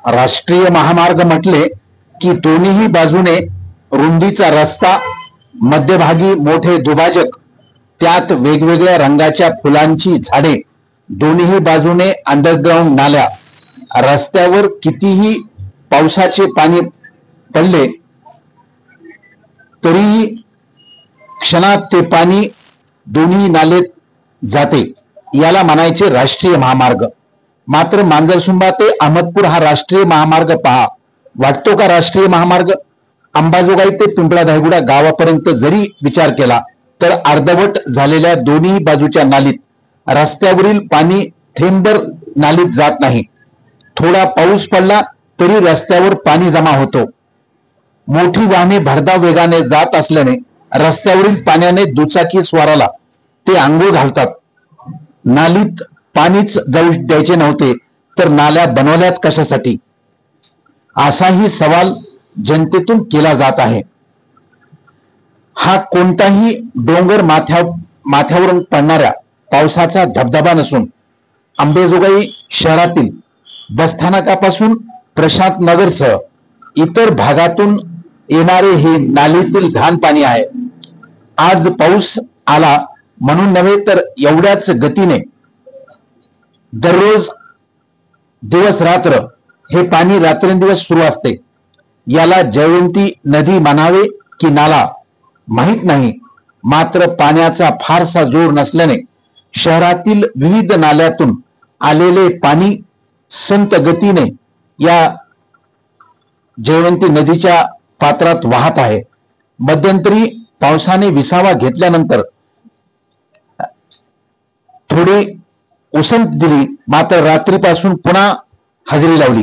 राष्ट्रीय महामार्ग म्हटले की दोन्ही बाजूने रुंदीचा रस्ता, मध्यभागी मोठे दुभाजक, त्यात वेगवेगळ्या रंगाच्या फुलांची झाडे, दोन्ही बाजूने अंडरग्राउंड नाल्या. रस्त्यावर कितीही पावसाचे पाणी पडले तरीही क्षणात ते पाणी दोन्ही नालेत जाते. याला म्हणायचे राष्ट्रीय महामार्ग. मात्र मांजरसुंबा ते अहमदपूर हा राष्ट्रीय महामार्ग पहा. वाटतो का राष्ट्रीय महामार्ग? अंबाजोगाई ते पिंपळा धायगुडा गावापर्यंत जरी विचार केला तर अर्धवट झालेल्या दोन्ही बाजूच्या नालीत रस्त्यावरील पाणी थेंबर नालीत जात नाही. थोडा पाऊस पडला तरी रस्त्यावर पाणी जमा होतो. मोठी वाहने भरधाव वेगाने जात असल्याने रस्त्यावरील पाण्याने दुचाकी स्वाराला ते आंघोळ घालतात. नालीत पाणीच जाऊ द्यायचे नव्हते तर नाल्या बनवल्याच कशासाठी, असाही सवाल जनतेतून केला जात आहे. हा कोणताही डोंगर माथ्यावरून पडणाऱ्या पावसाचा धबधबा नसून अंबाजोगाई शहरातील बसस्थानकापासून प्रशांत नगरसह इतर भागातून येणारे हे नालीतील घाण पाणी आहे. आज पाऊस आला म्हणून नव्हे तर एवढ्याच गतीने दररोज दिवस रात्र हे पाणी रात्रंदिवस सुरू असते. याला जयवंती नदी म्हणावे की नाला माहीत नाही. मात्र पाण्याचा फारसा जोर नसल्याने शहरातील विविध नाल्यातून आलेले पाणी संत गतीने या जयवंती नदीच्या पात्रात वाहत आहे. मध्यंतरी पावसाने विसावा घेतल्यानंतर थोडी उसंत दिली, मात्र रात्रीपासून पुन्हा हजेरी लावली.